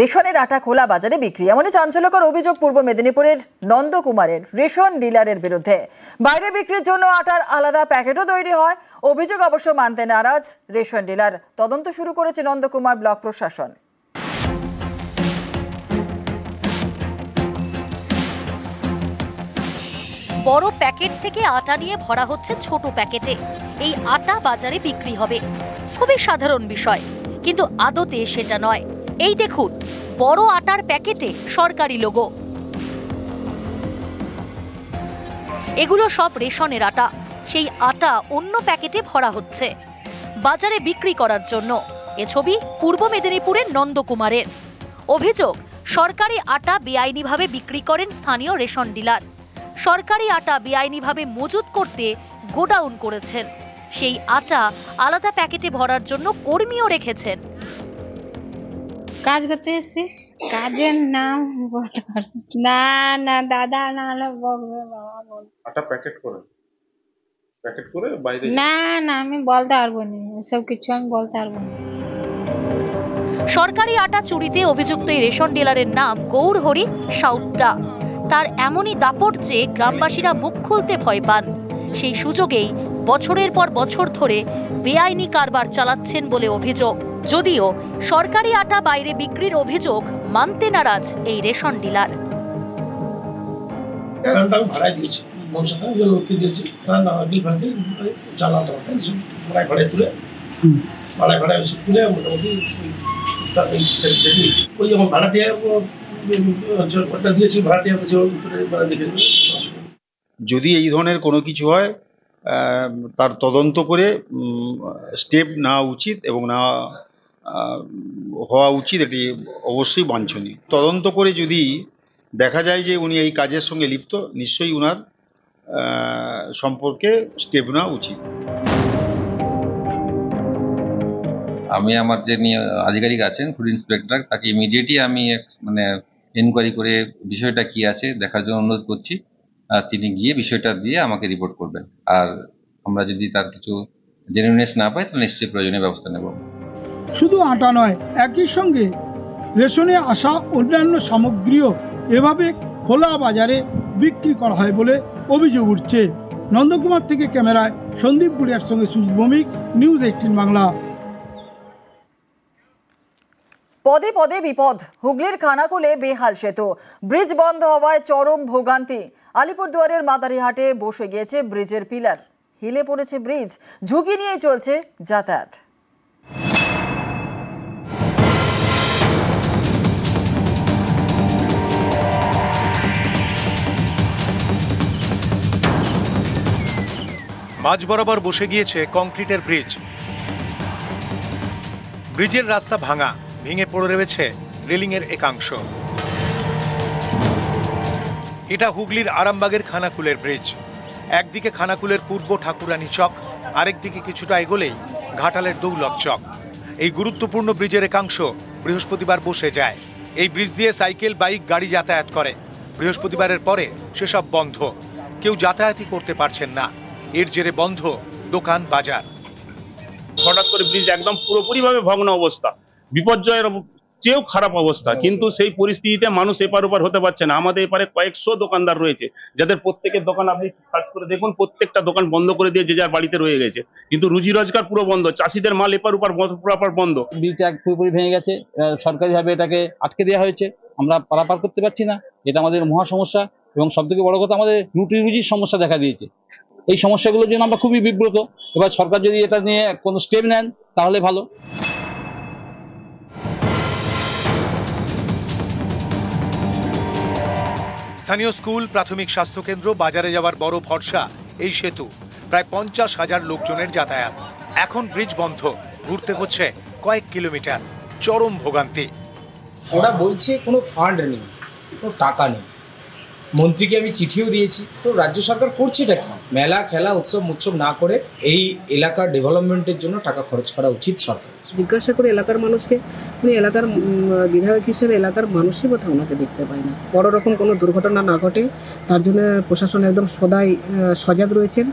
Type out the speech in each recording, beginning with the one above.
রেশনের আটা খোলা বাজারে বিক্রি, এমনই চাঞ্চল্যকর অভিযোগ পূর্ব মেদিনীপুরের নন্দকুমারের রেশন ডিলারের বিরুদ্ধে। বাইরে বিক্রির জন্য আটার আলাদা প্যাকেটও তৈরি হয়। অভিযোগ অবশ্য মানতে নারাজ রেশন ডিলার। তদন্ত শুরু করেছে নন্দকুমার ব্লক প্রশাসন। বড় প্যাকেট থেকে আটা নিয়ে ভরা হচ্ছে ছোট প্যাকেটে। এই আটা বাজারে বিক্রি হবে, খুবই সাধারণ বিষয়, কিন্তু আদতে সেটা নয়। এই দেখুন, বড় আটার প্যাকেটে সরকারি লোগো। এগুলো সব রেশনের আটা। সেই আটা অন্য প্যাকেটে ভরা হচ্ছে বাজারে বিক্রি করার জন্য। এ ছবি পূর্ব মেদিনীপুরের নন্দকুমারের। অভিযোগ, সরকারি আটা বেআইনিভাবে বিক্রি করেন স্থানীয় রেশন ডিলার। সরকারি আটা বেআইনিভাবে মজুত করতে গোডাউন করেছেন। সেই আটা আলাদা প্যাকেটে ভরার জন্য কর্মীও রেখেছেন। কাজ করতে এসেছি, কাজের নাম না না দাদা, না বলবে বাবা বল। আটা প্যাকেট করে বাইরে না না আমি বলতে পারবো না, এসব কিছু আমি বলতে পারবো না। সরকারি আটা চুরিতে অভিযুক্ত এই রেশন ডিলারের নাম গৌরহরি সাউট্টা। তার এমনই দাপট যে গ্রামবাসীরা মুখ খুলতে ভয় পান। সেই সুযোগেই বছরের পর বছর ধরে বেআইনি কারবার চালাচ্ছেন বলে অভিযোগ। যদিও সরকারি আটা বাইরে বিক্রির অভিযোগ মানতে নারাজ এই রেশন ডিলার। যদি এই ধরনের কোনো কিছু হয় তার তদন্ত করে স্টেপ নেওয়া উচিত এবং না হওয়া উচিত, এটি অবশ্যই বাঞ্ছনীয়। তদন্ত করে যদি দেখা যায় যে উনি এই কাজের সঙ্গে লিপ্ত, নিশ্চয়ই উনার সম্পর্কে স্টেপ নেওয়া উচিত। আমি আমার যে আধিকারিক আছেন ফুড ইন্সপেক্টর, তাকে ইমিডিয়েটলি আমি এনকোয়ারি করে বিষয়টা কি আছে দেখার জন্য অনুরোধ করছি। তিনি গিয়ে বিষয়টা দিয়ে আমাকে রিপোর্ট করবেন। আর আমরা যদি তার কিছু জেনুইনেস না পাই তাহলে নিশ্চয়ই প্রয়োজনীয় ব্যবস্থা নেব। শুধু আটা নয়, একই সঙ্গে রেশনে আসা অন্যান্য সামগ্রীও এভাবে খোলা বাজারে বিক্রি করা হয় বলে অভিযোগ উঠছে। নন্দকুমার থেকে ক্যামেরায় সন্দীপ গুড়িয়ার সঙ্গে সুজিত ভৌমিক, নিউজ 18 বাংলা। পদে পদে বিপদ, হুগলির খানাকুলে বেহাল সেতু, ব্রিজ বন্ধ হওয়ায় চরম ভোগান্তি। আলিপুরদুয়ারের মাদারিহাটে বসে গিয়েছে ব্রিজের পিলার, হিলে পড়েছে ব্রিজ, ঝুঁকি নিয়ে চলছে যাতায়াত। মাঝ বরাবর বসে গিয়েছে কংক্রিটের ব্রিজ। ব্রিজের রাস্তা ভাঙা, ভেঙে পড়ে রয়েছে রেলিংয়ের একাংশ। এটা হুগলির আরামবাগের খানাকুলের ব্রিজ। একদিকে খানাকুলের পূর্ব ঠাকুরানী চক, আরেকদিকে কিছুটা এগোলেই ঘাটালের দৌলক চক। এই গুরুত্বপূর্ণ ব্রিজের একাংশ বৃহস্পতিবার বসে যায়। এই ব্রিজ দিয়ে সাইকেল, বাইক, গাড়ি যাতায়াত করে। বৃহস্পতিবারের পরে সেসব বন্ধ, কেউ যাতায়াতই করতে পারছেন না। এর জেরে বন্ধ দোকান বাজার। হঠাৎ করে ব্রিজ একদম পুরোপুরিভাবে ভগ্ন অবস্থা, বিপর্যয়ের চেয়েও খারাপ অবস্থা। কিন্তু সেই পরিস্থিতিতে মানুষ এপার ওপার হতে পারছে না। আমাদের এপারে কয়েকশো দোকানদার রয়েছে, যাদের প্রত্যেকের দোকান আপনি সার্চ করে দেখুন, প্রত্যেকটা দোকান বন্ধ করে দিয়ে যে যার বাড়িতে রয়ে গেছে। কিন্তু রুজি রোজগার পুরো বন্ধ, চাষিদের মাল এপার ওপার পুরোপার বন্ধ। ব্রিজটা পুরোপুরি ভেঙে গেছে, সরকারিভাবে এটাকে আটকে দেওয়া হয়েছে, আমরা পারাপার করতে পারছি না। এটা আমাদের মহা সমস্যা এবং সবথেকে বড় কথা, আমাদের রুটি রুজির সমস্যা দেখা দিয়েছে। এই সমস্যাগুলোর জন্য আমরা খুবই বিব্রত। এবার সরকার যদি এটা নিয়ে কোনো স্টেপ নেন তাহলে ভালো। স্থানীয় স্কুল, প্রাথমিক স্বাস্থ্যকেন্দ্র, বাজারে যাওয়ার বড় ভরসা এই সেতু। প্রায় 50,000 লোকজনের যাতায়াত। এখন ব্রিজ বন্ধ, ঘুরতে হচ্ছে কয়েক কিলোমিটার, চরম ভোগান্তি। ওরা বলছে কোনো ফান্ড নেই, কোনো টাকা নেই। মন্ত্রীকে আমি চিঠিও দিয়েছি, তো রাজ্য সরকার করছে এটা কি? মেলা খেলা উৎসব না করে এই এলাকার ডেভেলপমেন্টের জন্য টাকা খরচ করা উচিত সরকার। জিজ্ঞাসা করে এলাকার মানুষকে, উনি এলাকার বিধায়ক হিসেবে এলাকার মানুষই বোধ হয় ওনাকে দেখতে পায় না। বড় রকম কোনো দুর্ঘটনা না ঘটে তার জন্য প্রশাসন একদম সদাই সজাগ রয়েছেন।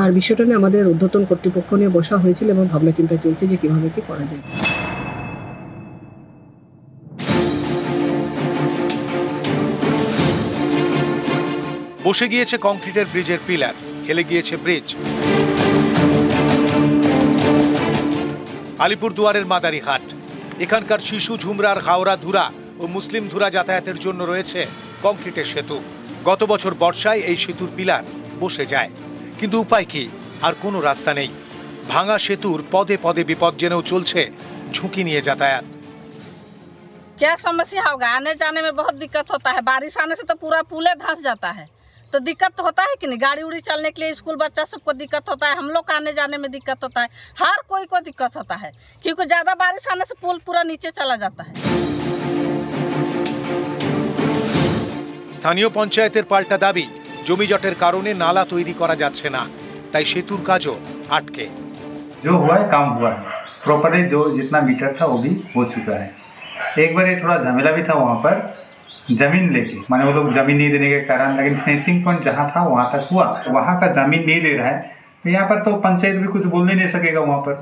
আর বিষয়টা নিয়ে আমাদের ঊর্ধ্বতন কর্তৃপক্ষ নিয়ে বসা হয়েছিল এবং ভাবনা চিন্তা চলছে যে কীভাবে কী করা যায়। বসে গিয়েছে কংক্রিটের ব্রিজের পিলার, হেলে গিয়েছে ব্রিজ। আলিপুরদুয়ারের মাদারিহাট, এখানকার শিশু ঝুমরার হাওড়া ধুরা ও মুসলিম ধুরা যাতায়াতের জন্য রয়েছে কংক্রিটের সেতু। গত বছর বর্ষায় এই সেতুর পিলার বসে যায়, কিন্তু উপায় কি? আর কোনো রাস্তা নেই। ভাঙা সেতুর পদে পদে বিপদ জেনেও চলছে ঝুঁকি নিয়ে যাতায়াত। क्या समस्या होगा? आने जाने में बहुत दिक्कत होता है। बारिश आने से तो पूरा पुले धंस जाता है, तो दिक्कत तो होता है कि नहीं? गाड़ी उड़ी चलने के लिए स्कूल बच्चा सबको दिक्कत होता है, हम लोग का आने जाने में दिक्कत होता है, हर कोई को दिक्कत होता है, क्योंकि ज़्यादा बारिश आने से पुल पूरा नीचे चला जाता है। স্থানীয় পঞ্চায়েতের পাল্টা দাবি, জমি জটের কারণে নালা তৈরি করা যাচ্ছে না, তাই সেতুর কাজও আটকে। जो हुआ है काम हुआ है, प्रॉपर्ली जो जितना मीटर था वो भी हो चुका है। एक बार ये थोड़ा झमेला भी था वहाँ पर जमीन लेके, माने वो लोग जमीन नहीं देने के कारण, लेकिन फिनिशिंग पॉइंट जहाँ था वहाँ तक हुआ, वहाँ का जमीन नहीं दे रहा है, तो यहाँ पर तो पंचायत भी कुछ बोल नहीं सकेगा वहाँ पर।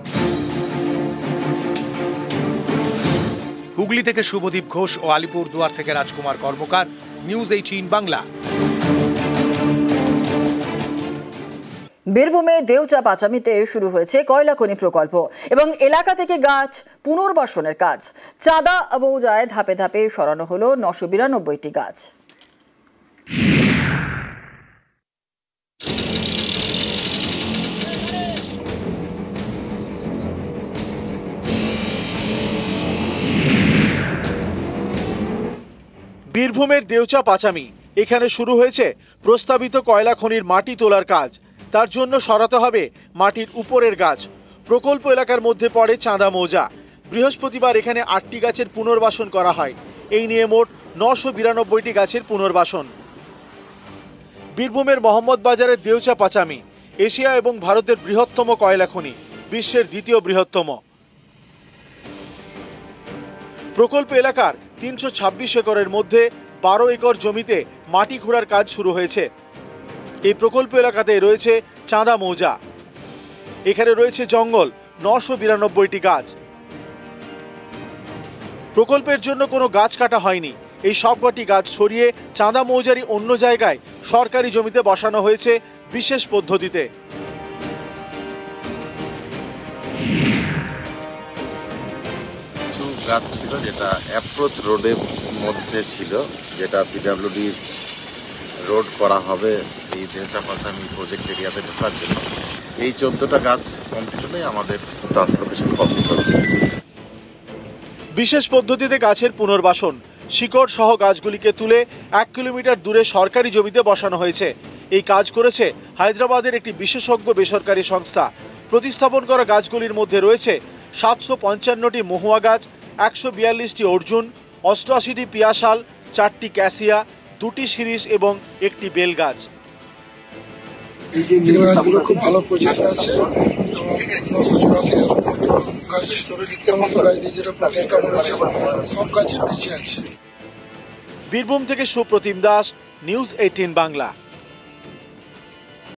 হুগলি থেকে শুভদীপ ঘোষ ও আলিপুরদুয়ার থেকে রাজকুমার কর্মকার, নিউজ 18 বাংলা। বীরভূমে দেউচা পাচামিতে শুরু হয়েছে কয়লা খনি প্রকল্প এবং এলাকা থেকে গাছ পুনর্বাসনের কাজ। চাঁদা মৌজায় ধাপে ধাপে সরানো হলো 992টি গাছ। বীরভূমের দেউচা পাচামি, এখানে শুরু হয়েছে প্রস্তাবিত কয়লা খনির মাটি তোলার কাজ। তার জন্য সরাতে হবে মাটির উপরের গাছ। প্রকল্প এলাকার মধ্যে পড়ে চাঁদা মৌজা। বৃহস্পতিবার এখানে 8টি গাছের পুনর্বাসন করা হয়। এই নিয়ে মোট 992টি গাছের পুনর্বাসন। বীরভূমের মোহাম্মদ বাজারের দেউচা পাচামি এশিয়া এবং ভারতের বৃহত্তম কয়লা খনি, বিশ্বের দ্বিতীয় বৃহত্তম। প্রকল্প এলাকার 326 একরের মধ্যে 12 একর জমিতে মাটি খোঁড়ার কাজ শুরু হয়েছে। এই প্রকল্প এলাকাতে রয়েছে চাঁদা মৌজা, এখানে রয়েছে জঙ্গল, 992টি গাছ। প্রকল্পের জন্য কোনো গাছ কাটা হয়নি। এই সবকটি গাছ সরিয়ে চাঁদা মৌজারি অন্য জায়গায় সরকারি জমিতে বসানো হয়েছে বিশেষ পদ্ধতিতে। গাছ ছিল যেটা অ্যাপ্রোচ রোডের মধ্যে ছিল, যেটা পিডব্লিউডি রোড করা হবে এই দেউচা পাচামি প্রজেক্ট এরিয়াতে ঢোকার জন্য। এই 14টা গাছ কমপ্লিট হলে আমাদের ট্রান্সপোর্টেশন কমপ্লিট হচ্ছে। বিশেষ পদ্ধতিতে গাছের পুনর্বাসন, শিকড় সহ গাছগুলিকে তুলে 1 কিলোমিটার দূরে সরকারি জমিতে বসানো হয়েছে। এই কাজ করেছে হায়দ্রাবাদের একটি বিশেষজ্ঞ বেসরকারি সংস্থা। প্রতিস্থাপন করা গাছগুলির মধ্যে রয়েছে 755টি মহুয়া গাছ, 142টি অর্জুন, 88টি পিয়াশাল, 4টি ক্যাসিয়া, 2টি শিরিষ এবং 1টি বেল গাছ। গাছগুলো খুব ভালো পজিশন আছে এবং 984 গাছ, সমস্ত গাছ দিয়ে যেটা প্রতিস্থাপন হয়েছে সব গাছই বেঁচে আছে। বীরভূম থেকে সুপ্রতিম দাস, নিউজ 18 বাংলা।